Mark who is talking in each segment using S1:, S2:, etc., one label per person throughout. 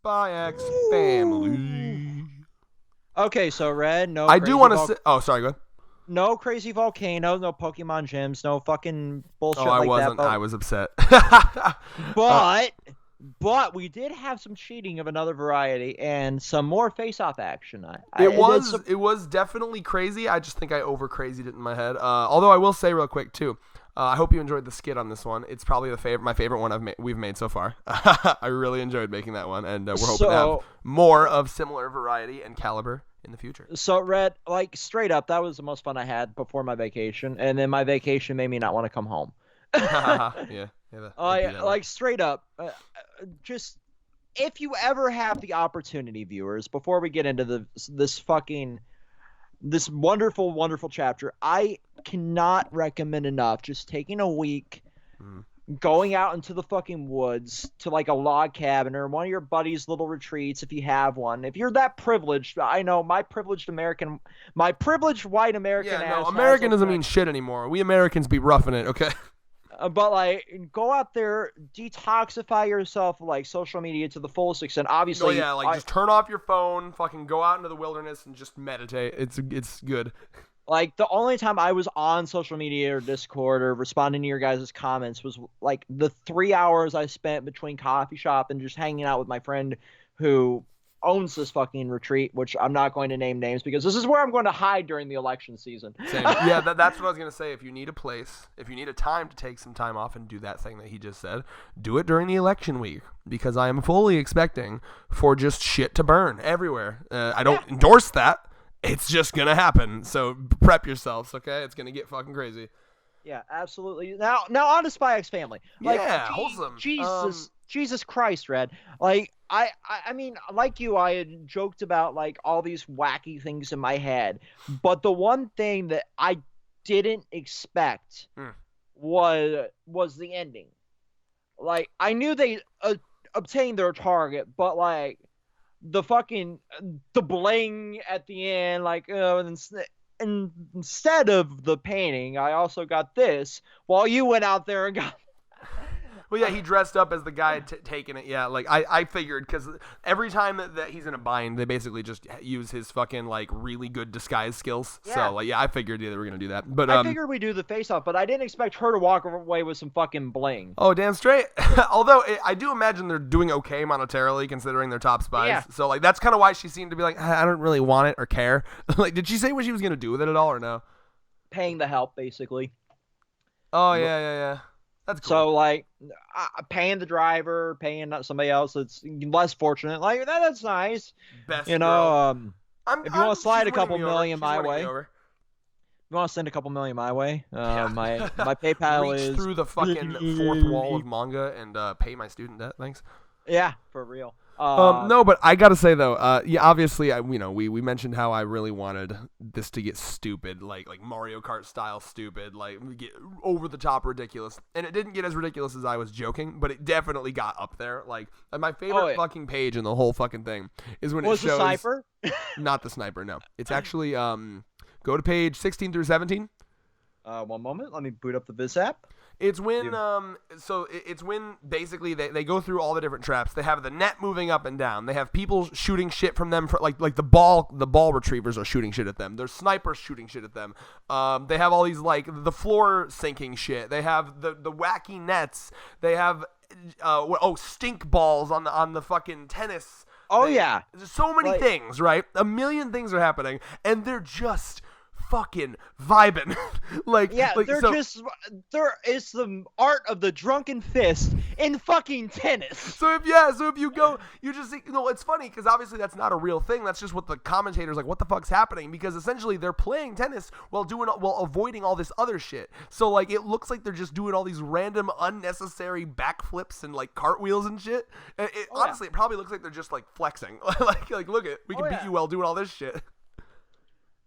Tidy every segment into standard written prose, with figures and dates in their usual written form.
S1: Spy X Family.
S2: Okay, so Red, no.
S1: I do want to say. Oh, sorry. Go ahead.
S2: No crazy volcano, no Pokemon gyms, no fucking bullshit
S1: I
S2: like
S1: wasn't.
S2: that. But,
S1: I was upset.
S2: but we did have some cheating of another variety and some more face-off action.
S1: It was definitely crazy. I just think I over crazied it in my head. Although I will say real quick too. I hope you enjoyed the skit on this one. It's probably my favorite one we've made so far. I really enjoyed making that one, and we're hoping to have more of similar variety and caliber in the future.
S2: So, Red, like, straight up, that was the most fun I had before my vacation, and then my vacation made me not want to come home.
S1: Yeah.
S2: Like, straight up, just, if you ever have the opportunity, viewers, before we get into this wonderful, wonderful chapter, I cannot recommend enough just taking a week, going out into the fucking woods to like a log cabin or one of your buddies' little retreats if you have one. If you're that privileged, I know my privileged white American ass.
S1: Yeah, no, American doesn't mean shit anymore. We Americans be roughing it, okay?
S2: But like, go out there, detoxify yourself, like social media to the fullest extent. Obviously,
S1: just turn off your phone, fucking go out into the wilderness and just meditate. It's good.
S2: Like, the only time I was on social media or Discord or responding to your guys' comments was like the 3 hours I spent between coffee shop and just hanging out with my friend who owns this fucking retreat, which I'm not going to name names because this is where I'm going to hide during the election season.
S1: Same. Yeah, that's what I was going to say. If you need a place, if you need a time to take some time off and do that thing that he just said, do it during the election week because I am fully expecting for just shit to burn everywhere. I don't endorse that. It's just going to happen. So prep yourselves, okay? It's going to get fucking crazy.
S2: Yeah, absolutely. Now on to Spy X Family. Like,
S1: wholesome.
S2: Jesus Christ, Red. Like, I mean, like you, I had joked about, like, all these wacky things in my head. But the one thing that I didn't expect was the ending. Like, I knew they obtained their target, but, like, the bling at the end, like, and instead of the painting, I also got this while you went out there and got.
S1: Well, yeah, he dressed up as the guy taking it. Yeah, like I figured because every time that he's in a bind, they basically just use his fucking like really good disguise skills. Yeah. So like, yeah, I figured they were gonna do that. But
S2: I figured we do the face off, but I didn't expect her to walk away with some fucking bling.
S1: Oh, damn straight. Although I do imagine they're doing okay monetarily considering they're top spies. Yeah. So like that's kind of why she seemed to be like, I don't really want it or care. Like, did she say what she was gonna do with it at all or no?
S2: Paying the help, basically.
S1: Oh yeah. That's cool.
S2: So, like, paying the driver, paying somebody else that's less fortunate, like, that's nice.
S1: Best
S2: you know, if you want to slide a couple million my way, if you want to send a couple million my way, my PayPal
S1: Reach through the fucking fourth wall of Manga and pay my student debt, thanks.
S2: Yeah, for real.
S1: No, but I gotta say though, obviously, we mentioned how I really wanted this to get stupid, like Mario Kart style stupid, like get over the top ridiculous, and it didn't get as ridiculous as I was joking, but it definitely got up there. Like my favorite fucking page in the whole fucking thing is when it shows
S2: the sniper.
S1: Not the sniper, no. It's actually go to page 16 through 17.
S2: One moment, let me boot up the Viz app.
S1: It's when it's when basically they go through all the different traps. They have the net moving up and down. They have people shooting shit from them for like the ball retrievers are shooting shit at them. There's snipers shooting shit at them. They have all these like the floor sinking shit. They have the wacky nets. They have stink balls on the fucking tennis.
S2: Oh yeah.
S1: There's so many things, right? A million things are happening and they're just fucking vibing.
S2: There is the art of the drunken fist in fucking tennis.
S1: So if you go, you just see, it's funny because obviously that's not a real thing. That's just what the commentators like. What the fuck's happening? Because essentially they're playing tennis while avoiding all this other shit. So like it looks like they're just doing all these random unnecessary backflips and like cartwheels and shit. Honestly, it probably looks like they're just like flexing. like look at, we can beat you while doing all this shit.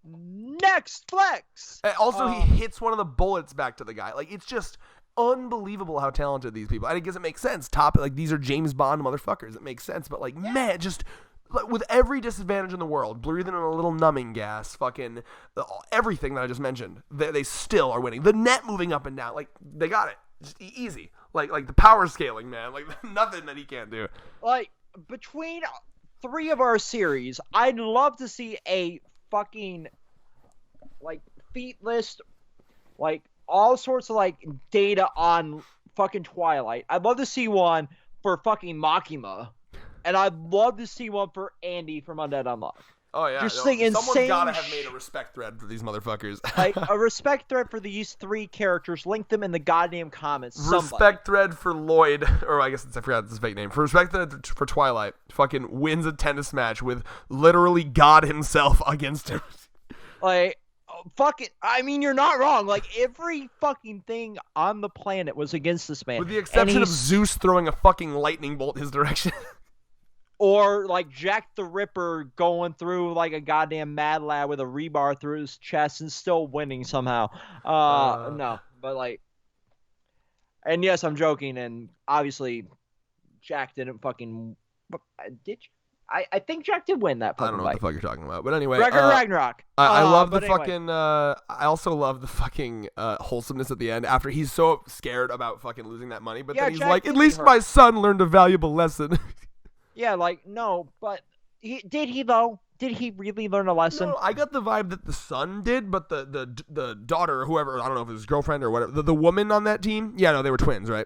S2: Next flex.
S1: And also, he hits one of the bullets back to the guy. Like, it's just unbelievable how talented these people. I guess it makes sense. These are James Bond motherfuckers. It makes sense. But like, man, just like, with every disadvantage in the world, breathing in a little numbing gas, fucking everything that I just mentioned, they still are winning. The net moving up and down, like they got it, just easy. Like the power scaling, man. Like nothing that he can't do.
S2: Like between 3 of our series, I'd love to see a fucking like feat list, like all sorts of like data on fucking Twilight. I'd love to see one for fucking Makima, and I'd love to see one for Andy from Undead Unlock.
S1: Oh yeah, someone's gotta have made a respect thread for these motherfuckers.
S2: Like a respect thread for these 3 characters. Link them in the goddamn comments.
S1: Respect thread for Lloyd, or I guess I forgot his fake name. For respect thread for Twilight, fucking wins a tennis match with literally God himself against him.
S2: Like, fuck it. I mean, you're not wrong. Like every fucking thing on the planet was against this man,
S1: with the exception of Zeus throwing a fucking lightning bolt his direction.
S2: Or, like, Jack the Ripper going through, like, a goddamn Mad Lad with a rebar through his chest and still winning somehow. No, but, like... And, yes, I'm joking, and obviously Jack didn't fucking... Did you? I think Jack did win that fucking
S1: I don't know
S2: fight.
S1: What the fuck you're talking about. But anyway...
S2: Ragnarok.
S1: I love the fucking... I also love the fucking wholesomeness at the end after he's so scared about fucking losing that money. But then he's
S2: Jack
S1: like, at least my son learned a valuable lesson.
S2: Yeah, like, no, but did he, though? Did he really learn a lesson?
S1: No, I got the vibe that the son did, but the daughter, or whoever, I don't know if it was his girlfriend or whatever, the woman on that team, yeah, no, they were twins, right?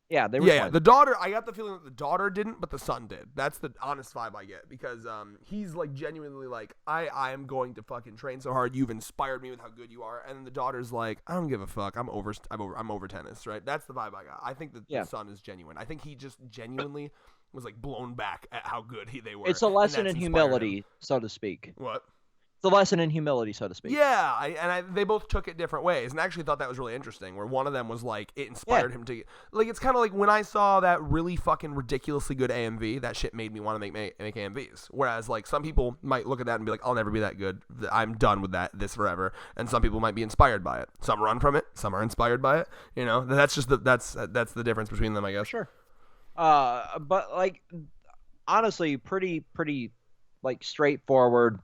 S2: Yeah, they were twins.
S1: Yeah, the daughter, I got the feeling that the daughter didn't, but the son did. That's the honest vibe I get, because he's, like, genuinely like, I am going to fucking train so hard, you've inspired me with how good you are, and then the daughter's like, I don't give a fuck, I'm over tennis, right? That's the vibe I got. I think that the son is genuine. I think he just genuinely... was like blown back at how good they were.
S2: It's a lesson in humility, so to speak.
S1: What?
S2: It's a lesson in humility, so to speak.
S1: Yeah, they both took it different ways, and I actually thought that was really interesting, where one of them was like, it inspired him to, like, it's kind of like when I saw that really fucking ridiculously good AMV, that shit made me want to make AMVs. Whereas, like, some people might look at that and be like, I'll never be that good. I'm done with this forever. And some people might be inspired by it. Some run from it. Some are inspired by it. You know, that's just that's the difference between them, I guess.
S2: Sure. But like, honestly, pretty like straightforward,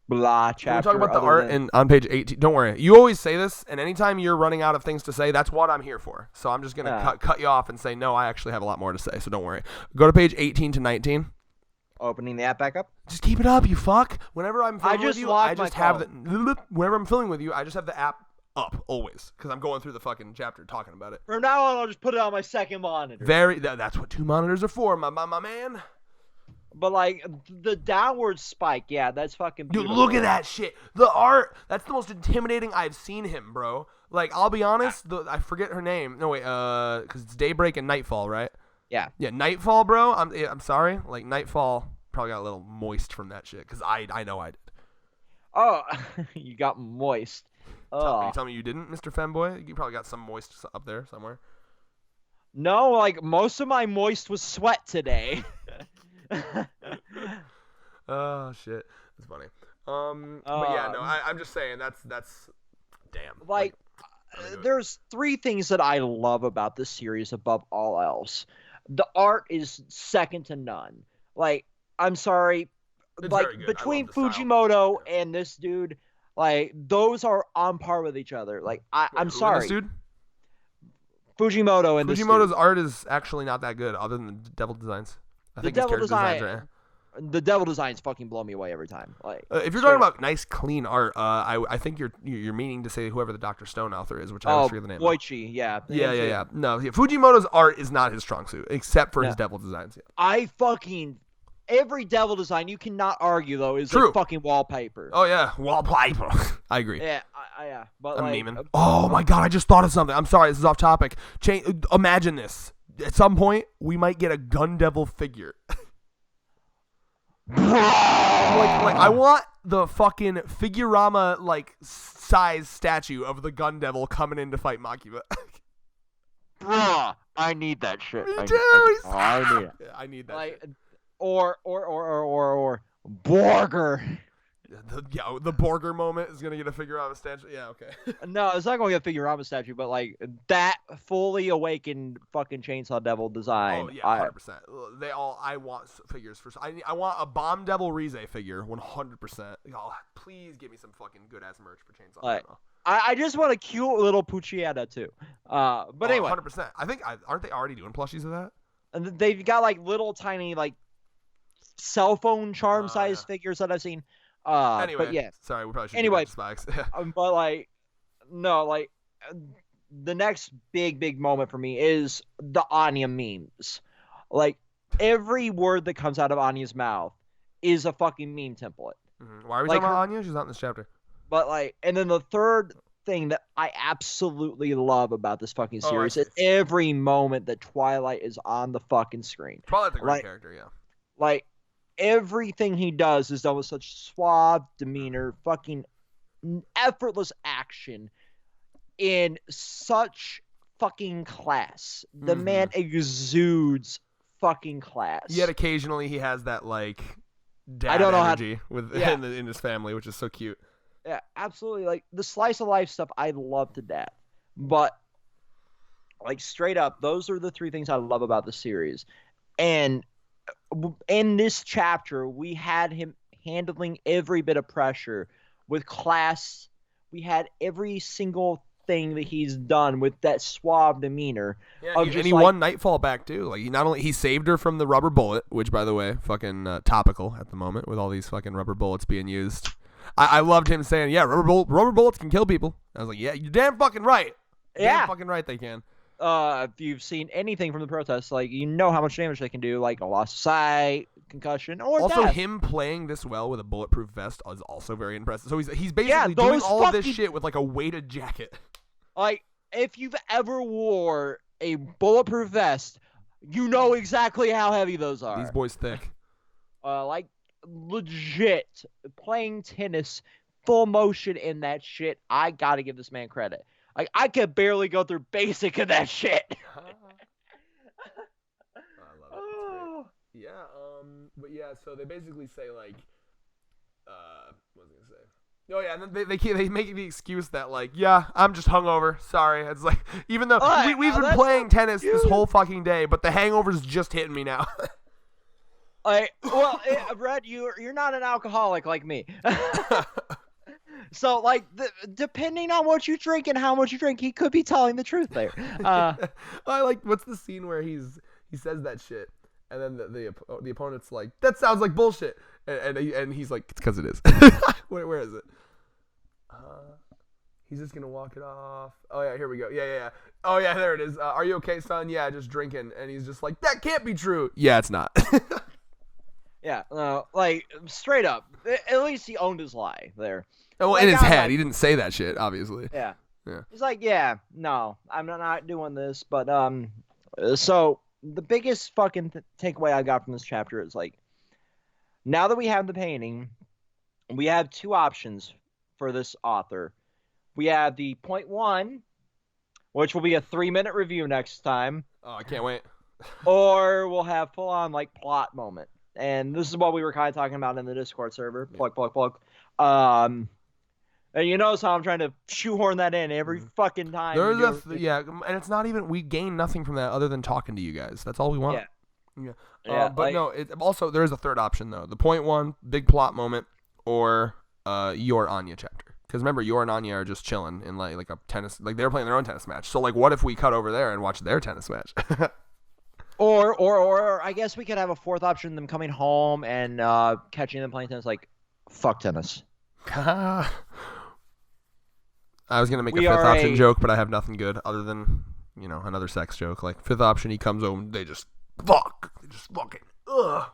S2: blah chapter.
S1: We're talking about the art and on page 18. Don't worry, you always say this, and anytime you're running out of things to say, that's what I'm here for. So I'm just gonna cut you off and say no. I actually have a lot more to say, so don't worry. Go to page 18 to 19.
S2: Opening the app back up.
S1: Just keep it up, you fuck. Whenever I'm filming with you, I just have whenever I'm filming with you, I just have the app up always because I'm going through the fucking chapter talking about it.
S2: From now on, I'll just put it on my second monitor.
S1: That's what 2 monitors are for, my man.
S2: But like the downward spike, yeah, that's fucking beautiful.
S1: Dude, look at that shit. The art, that's the most intimidating I've seen him, bro. Like, I'll be honest, I forget her name. No wait, because it's Daybreak and Nightfall, right?
S2: Yeah,
S1: Nightfall, bro. I'm sorry, like Nightfall probably got a little moist from that shit because I know I did.
S2: Oh, you got moist.
S1: You tell me you didn't, Mr. Femboy? You probably got some moist up there somewhere.
S2: No, like most of my moist was sweat today.
S1: Oh shit, that's funny. But yeah, no, I'm just saying that's damn.
S2: Like there's 3 things that I love about this series above all else. The art is second to none. Like, I'm sorry,
S1: it's
S2: like between Fujimoto and this dude. Like, those are on par with each other. Like, I'm sorry.
S1: This dude?
S2: Fujimoto and
S1: Fujimoto's art is actually not that good, other than the devil designs. I think his character designs are.
S2: The devil designs fucking blow me away every time. Like,
S1: if you're talking about nice, clean art, I think you're meaning to say whoever the Dr. Stone author is, which I always forget the name.
S2: Boichi, yeah.
S1: Yeah. No, Fujimoto's art is not his strong suit, except for his devil designs. Yeah.
S2: I fucking every devil design, you cannot argue though, is
S1: True.
S2: like fucking wallpaper.
S1: Oh yeah, wallpaper. I agree.
S2: Yeah, yeah. But
S1: I'm
S2: like,
S1: memeing. Oh my god, I just thought of something. I'm sorry, this is off topic. Imagine this. At some point, we might get a gun devil figure. like I want the fucking Figurama like size statue of the gun devil coming in to fight Makiba.
S2: bruh, I need that shit.
S1: Me
S2: I
S1: too.
S2: need it.
S1: Yeah, I need that.
S2: Like,
S1: shit.
S2: or Borger.
S1: The Borger moment is gonna get a Figurama statue. Yeah, okay.
S2: No, it's not going to get a Figurama statue, but like that fully awakened fucking Chainsaw Devil design.
S1: Oh yeah, 100%. I want figures for. I want a Bomb Devil Rize figure, 100%. Oh, please give me some fucking good ass merch for Chainsaw Devil.
S2: I just want a cute little Pucciata too. But anyway,
S1: 100%. I think aren't they already doing plushies of that?
S2: and they've got like little tiny like cell phone charm size figures that I've seen.
S1: Anyway,
S2: but yeah.
S1: Sorry, we probably should.
S2: Anyway,
S1: Spikes.
S2: but like, no, like the next big moment for me is the Anya memes. Like every word that comes out of Anya's mouth is a fucking meme template.
S1: Mm-hmm. Why are we
S2: like
S1: talking about Anya? She's not in this chapter.
S2: But like, and then the third thing that I absolutely love about this fucking series is every moment that Twilight is on the fucking screen.
S1: Twilight's a great character, yeah.
S2: Like everything he does is done with such suave demeanor, fucking effortless action, in such fucking class. The man exudes fucking class.
S1: Yet occasionally he has that like dad energy in his family, which is so cute.
S2: Yeah, absolutely. Like the slice of life stuff, I love to death. But like straight up, those are the three things I love about the series. And in this chapter, we had him handling every bit of pressure with class. We had every single thing that he's done with that suave demeanor.
S1: Yeah, and he won Nightfall back too. Like he saved her from the rubber bullet, which by the way, fucking topical at the moment with all these fucking rubber bullets being used. I loved him saying, "Yeah, rubber bullets can kill people." I was like, "Yeah, you're damn fucking right. Damn fucking right they can."
S2: If you've seen anything from the protests, like you know how much damage they can do, like a loss of sight, concussion, or
S1: also
S2: death.
S1: Him playing this well with a bulletproof vest is also very impressive. So he's basically doing all of this shit with like a weighted jacket.
S2: Like if you've ever wore a bulletproof vest, you know exactly how heavy those are.
S1: These boys thick.
S2: Like legit playing tennis, full motion in that shit. I gotta give this man credit. Like I could barely go through basic of that shit.
S1: I love it. Yeah. But yeah. So they basically say like, what was I gonna say? Oh yeah, and then they make the excuse that like, yeah, I'm just hungover. Sorry. It's like even though we've been playing tennis this whole fucking day, but the hangover's just hitting me now.
S2: Brad, you're not an alcoholic like me. So, like, depending on what you drink and how much you drink, he could be telling the truth there.
S1: I like, what's the scene where he says that shit, and then the opponent's like, that sounds like bullshit, and he's like, it's because it is. Where is it? He's just gonna walk it off. Oh yeah, here we go. Yeah. Oh yeah, there it is. Are you okay, son? Yeah, just drinking. And he's just like, that can't be true. Yeah, it's not.
S2: Yeah, like straight up. At least he owned his lie there.
S1: Well,
S2: like,
S1: in his head, he didn't say that shit, obviously.
S2: Yeah. He's like, yeah, no, I'm not doing this. But so the biggest fucking takeaway I got from this chapter is like, now that we have the painting, we have two options for this author. We have the point one, which will be a 3-minute review next time.
S1: Oh, I can't wait.
S2: Or we'll have full on like plot moment. And this is what we were kind of talking about in the Discord server. Plug. And you notice how I'm trying to shoehorn that in every fucking time.
S1: And it's not even, we gain nothing from that other than talking to you guys. That's all we want. Yeah. But no, also there is a third option though. The point one, big plot moment, or your Anya chapter. Because remember, Yor and Anya are just chilling in like a tennis, like they're playing their own tennis match. So like, what if we cut over there and watch their tennis match?
S2: Or I guess we could have a fourth option: them coming home and catching them playing tennis. Like, fuck tennis.
S1: I was gonna make a fifth option joke, but I have nothing good other than another sex joke. Like fifth option, he comes home, they just fucking ugh.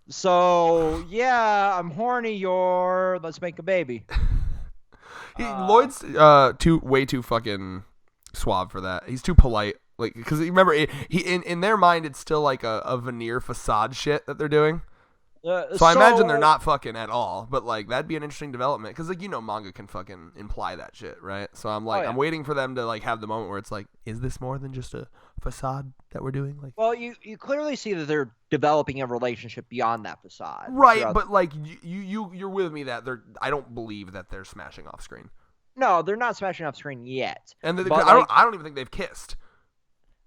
S2: So yeah, I'm horny. Let's make a baby.
S1: Lloyd's way too fucking suave for that. He's too polite. Like, because remember, in their mind, it's still like a veneer facade shit that they're doing. So I imagine they're not fucking at all, but like that'd be an interesting development because like manga can fucking imply that shit, right? So I'm like I'm waiting for them to like have the moment where it's like, is this more than just a facade that we're doing? Like,
S2: well, you clearly see that they're developing a relationship beyond that facade,
S1: right? But like you're with me that I don't believe that they're smashing off screen.
S2: No, they're not smashing off screen yet.
S1: And I don't even think they've kissed.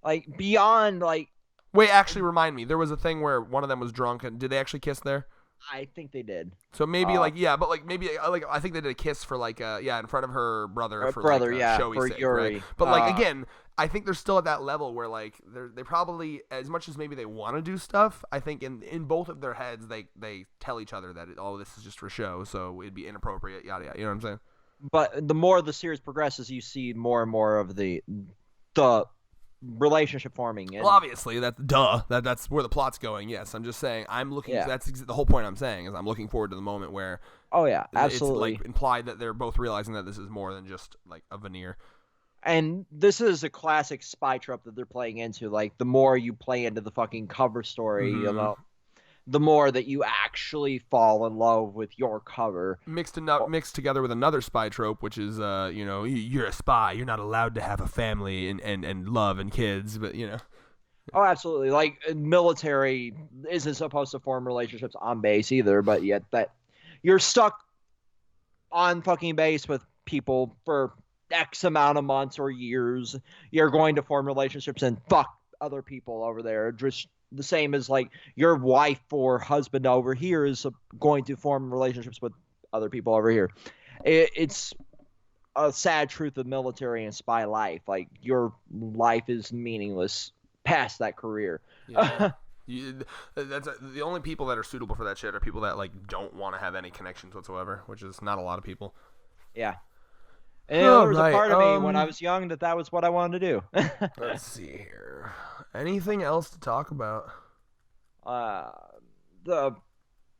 S2: Like beyond like.
S1: Wait, actually, remind me. There was a thing where one of them was drunk, and did they actually kiss there?
S2: I think they did.
S1: So maybe but like maybe like I think they did a kiss for like in front of her brother for showy
S2: for
S1: sake,
S2: Yuri.
S1: Right? But like again, I think they're still at that level where like they probably, as much as maybe they want to do stuff, I think in both of their heads they tell each other that this is just for show, so it'd be inappropriate, yada yada. You know what I'm saying?
S2: But the more the series progresses, you see more and more of the relationship forming. And,
S1: well, obviously that's where the plot's going. Yes, I'm just saying I'm looking. Yeah. That's the whole point I'm saying is I'm looking forward to the moment where.
S2: Oh yeah, absolutely.
S1: It's like implied that they're both realizing that this is more than just like a veneer.
S2: And this is a classic spy trope that they're playing into. Like the more you play into the fucking cover story, the more that you actually fall in love with your cover.
S1: Mixed together with another spy trope, which is, you're a spy. You're not allowed to have a family and love and kids, but,
S2: Oh, absolutely. Like, military isn't supposed to form relationships on base either, but yet that you're stuck on fucking base with people for X amount of months or years. You're going to form relationships and fuck other people over there. Just the same as like your wife or husband over here is going to form relationships with other people over here. It's a sad truth of military and spy life. Like your life is meaningless past that career.
S1: Yeah. That's the only people that are suitable for that shit are people that like don't want to have any connections whatsoever, which is not a lot of people.
S2: Yeah. And there was a part of me when I was young that was what I wanted to do.
S1: Let's see here. Anything else to talk about?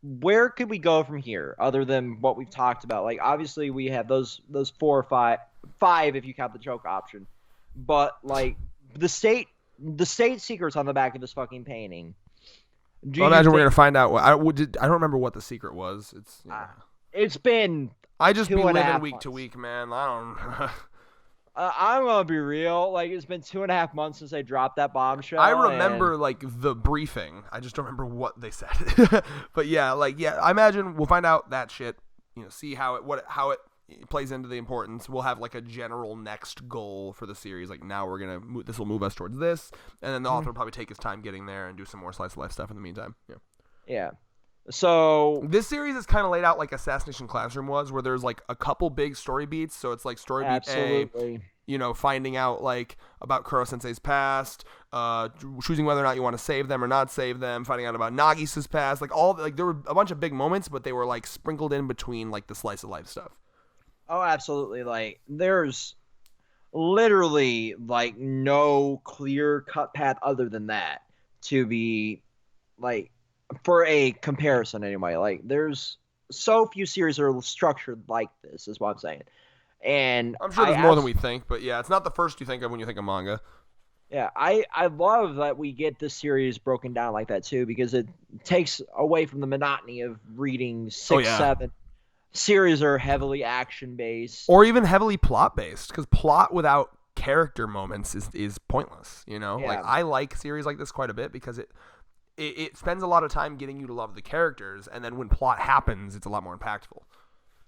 S2: Where could we go from here other than what we've talked about? Like obviously we have those 4 or 5 if you count the joke option. But like the state secrets on the back of this fucking painting.
S1: I imagine we're gonna find out. I don't remember what the secret was.
S2: It's been.
S1: I just be living week to week, man. I don't.
S2: I'm gonna be real. Like it's been 2.5 months since I dropped that bombshell.
S1: I remember like the briefing. I just don't remember what they said. But I imagine we'll find out that shit. See how it plays into the importance. We'll have like a general next goal for the series. Like now this will move us towards this, and then the author will probably take his time getting there and do some more slice of life stuff in the meantime. Yeah.
S2: Yeah. So
S1: this series is kind of laid out like Assassination Classroom was, where there's like a couple big story beats. So it's like story beat A, finding out like about Kuro Sensei's past, choosing whether or not you want to save them or not save them, finding out about Nagisa's past, there were a bunch of big moments, but they were like sprinkled in between like the slice of life stuff.
S2: Oh, absolutely. Like there's literally like no clear cut path other than that to be like. For a comparison, anyway, like there's so few series that are structured like this, is what I'm saying. And
S1: I'm sure there's more than we think, but yeah, it's not the first you think of when you think of manga.
S2: Yeah, I love that we get this series broken down like that too, because it takes away from the monotony of reading 6-7 series are heavily action based
S1: or even heavily plot based, because plot without character moments is pointless. Like I like series like this quite a bit because it spends a lot of time getting you to love the characters, and then when plot happens, it's a lot more impactful.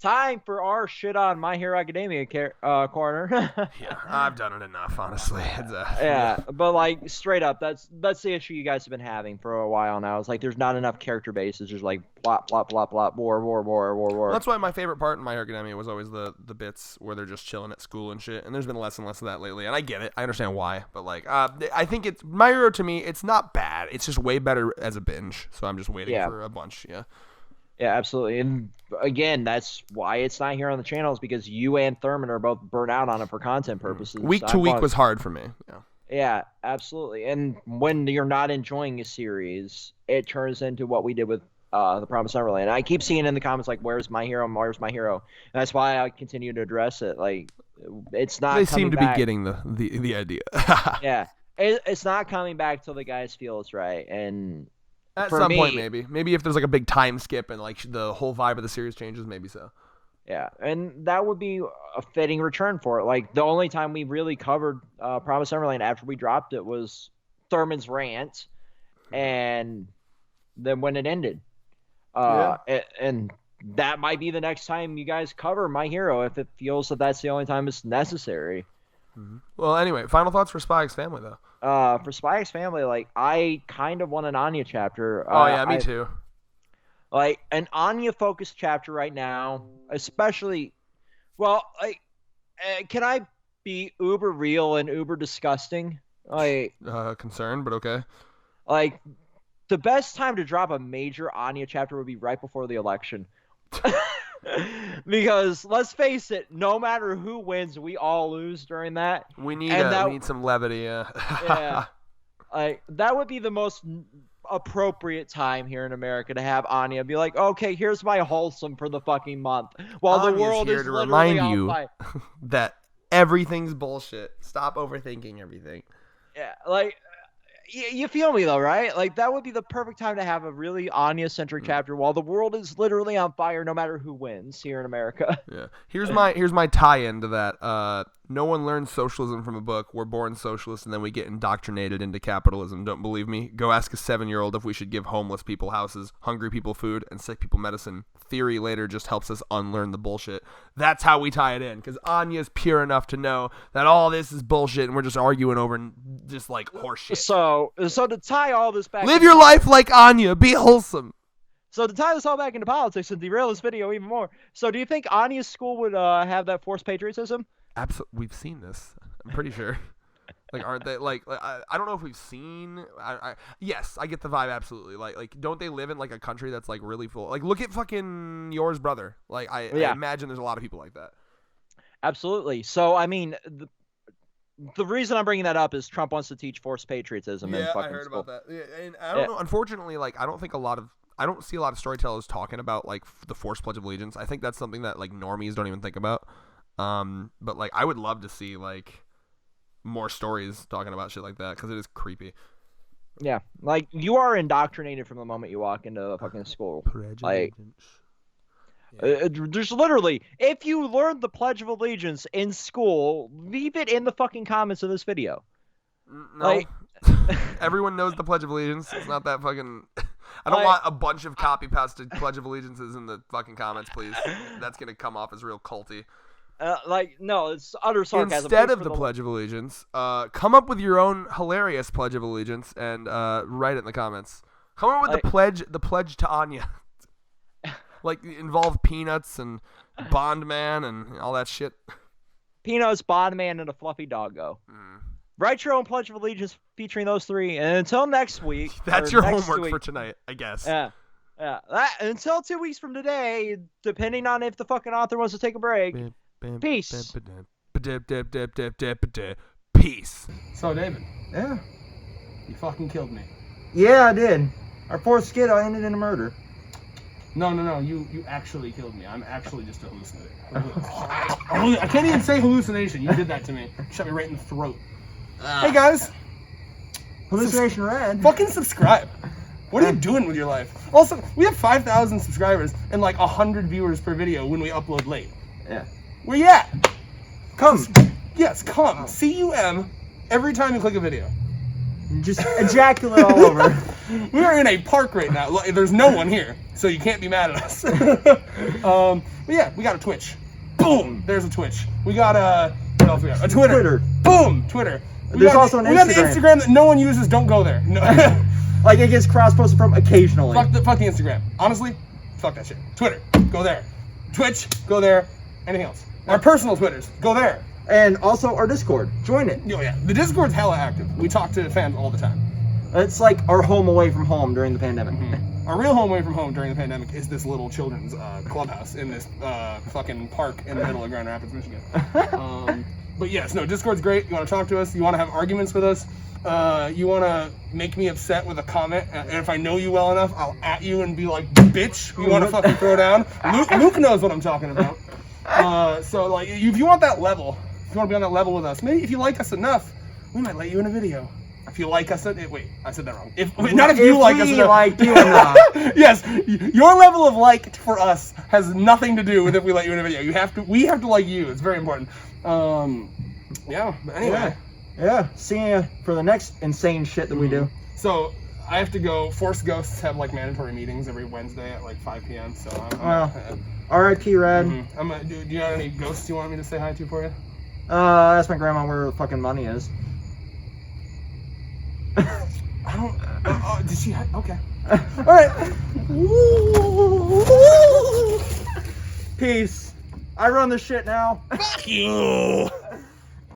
S2: Time for our shit on My Hero Academia corner.
S1: Yeah, I've done it enough, honestly.
S2: But like straight up, that's the issue you guys have been having for a while now. It's like there's not enough character base. It's just like plot, plot, plot, plot, war.
S1: That's why my favorite part in My Hero Academia was always the bits where they're just chilling at school and shit. And there's been less and less of that lately, and I get it. I understand why, but like, I think it's My Hero to me. It's not bad. It's just way better as a binge. So I'm just waiting for a bunch. Yeah.
S2: Yeah, absolutely. And again, that's why it's not here on the channel, is because you and Thurman are both burnt out on it for content purposes.
S1: Week to week was hard for me.
S2: Yeah, absolutely. And when you're not enjoying a series, it turns into what we did with the Promised Neverland. And I keep seeing in the comments like, "Where's my hero? Where's my hero?" And that's why I continue to address it. Like, it's not.
S1: They
S2: coming
S1: seem to
S2: back.
S1: be getting the idea.
S2: Yeah, it's not coming back till the guys feel it's right. And
S1: At
S2: for
S1: some
S2: me,
S1: point, maybe if there's like a big time skip and like the whole vibe of the series changes, maybe so.
S2: yeah, and that would be a fitting return for it. Like the only time we really covered Promised Neverland after we dropped it was Thurman's rant, and then when it ended. And that might be the next time you guys cover My Hero if it feels that that's the only time it's necessary.
S1: Mm-hmm. Well, anyway, final thoughts for Spy X Family though.
S2: For Spy X Family, like I kind of want an Anya chapter.
S1: Oh yeah, me too.
S2: Like an Anya focused chapter right now, especially. Well, like, can I be uber real and uber disgusting? Like,
S1: concerned, but okay.
S2: Like, the best time to drop a major Anya chapter would be right before the election. Because let's face it, no matter who wins, we all lose during that.
S1: We need some levity, yeah.
S2: Yeah. Like that would be the most appropriate time here in America to have Anya be like, okay, here's my wholesome for the fucking month, while
S1: Anya's
S2: the world
S1: here
S2: is
S1: to
S2: literally
S1: remind
S2: on
S1: you
S2: fire.
S1: that everything's bullshit. Stop overthinking everything.
S2: Yeah, like. You feel me though, right? Like that would be the perfect time to have a really Anya-centric chapter while the world is literally on fire, no matter who wins here in America.
S1: Yeah. Here's my tie-in to that. No one learns socialism from a book. We're born socialists and then we get indoctrinated into capitalism. Don't believe me? Go ask a 7-year-old if we should give homeless people houses, hungry people food, and sick people medicine. Theory later just helps us unlearn the bullshit. That's how we tie it in, because Anya's pure enough to know that all this is bullshit and we're just arguing over just like horseshit.
S2: So to tie all this back,
S1: live your life like Anya. Be wholesome.
S2: So to tie this all back into politics and derail this video even more, so do you think Anya's school would have that forced patriotism?
S1: Absolutely, we've seen this. I'm pretty sure. Like, aren't they like? I don't know if we've seen. Yes, I get the vibe. Absolutely. Like, don't they live in like a country that's like really full? Like, look at fucking Yours Brother. Like, I imagine there's a lot of people like that.
S2: Absolutely. So I mean, the reason I'm bringing that up is Trump wants to teach forced patriotism.
S1: Yeah,
S2: in fucking
S1: I heard
S2: school.
S1: about that. Yeah, and I don't know. Unfortunately, like, I don't see a lot of storytellers talking about like the forced Pledge of Allegiance. I think that's something that like normies don't even think about. But like, I would love to see like more stories talking about shit like that, because it is creepy.
S2: Yeah, like you are indoctrinated from the moment you walk into a fucking school. Like, there's literally, if you learned the Pledge of Allegiance in school, leave it in the fucking comments of this video.
S1: No,
S2: like,
S1: everyone knows the Pledge of Allegiance. It's not that fucking. I don't want a bunch of copy pasted Pledge of Allegiances in the fucking comments, please. That's gonna come off as real culty.
S2: No, it's utter sarcasm.
S1: Instead of the Pledge of Allegiance, come up with your own hilarious Pledge of Allegiance and write it in the comments. Come up with the pledge to Anya. Like, involve Peanuts and Bondman and all that shit.
S2: Peanuts, Bondman, and a fluffy doggo. Write your own Pledge of Allegiance featuring those three. And until next week.
S1: That's your homework for tonight, I guess.
S2: Yeah. Until 2 weeks from today, depending on if the fucking author wants to take a break. Peace.
S1: Peace.
S3: So, David.
S4: Yeah.
S3: You fucking killed me.
S4: Yeah, I did. Our fourth skit ended in a murder.
S3: No. You actually killed me. I'm actually just a hallucination. I can't even say hallucination. You did that to me. Shot me right in the throat. Hey, guys.
S4: Hallucination Red.
S3: Fucking subscribe. What are you doing with your life? Also, we have 5,000 subscribers and like 100 viewers per video when we upload late.
S4: Yeah.
S3: Where you at?
S4: Come.
S3: Yes, come. C-U-M every time you click a video.
S4: Just ejaculate all over.
S3: We are in a park right now. There's no one here, so you can't be mad at us. But yeah, we got a Twitch. Boom! There's a Twitch. We got what else we got? A Twitter. Boom! Twitter.
S4: There's also an Instagram.
S3: We got an Instagram that no one uses. Don't go there. No.
S4: Like, it gets cross-posted from occasionally.
S3: Fuck the Instagram. Honestly, fuck that shit. Twitter. Go there. Twitch. Go there. Anything else? Our personal Twitters. Go there.
S4: And also our Discord. Join it.
S3: Oh yeah, the Discord's hella active. We talk to fans all the time.
S4: It's like our home away from home during the pandemic.
S3: Mm-hmm. Our real home away from home during the pandemic is this little children's clubhouse in this fucking park in the middle of Grand Rapids, Michigan. But yes, no, Discord's great. You want to talk to us? You want to have arguments with us? You want to make me upset with a comment, and if I know you well enough, I'll at you and be like, bitch, you want to fucking throw down? Luke knows what I'm talking about. So, like, if you want that level, if you want to be on that level with us, maybe if you like us enough, we might let you in a video. If you like us, wait, I said that wrong. Not if you like us enough.
S4: Like you enough.
S3: Yes, your level of like for us has nothing to do with if we let you in a video. We have to like you. It's very important. Yeah. But anyway.
S4: Yeah. See you for the next insane shit that we do.
S3: So I have to go. Force Ghosts have like mandatory meetings every Wednesday at like 5 p.m. So
S4: R.I.P. Red.
S3: Do you have any ghosts you want me to say hi to for you?
S4: Ask my grandma where the fucking money is.
S3: I don't. Did she? Okay. All right.
S4: Peace. I run this shit now.
S3: Fuck you.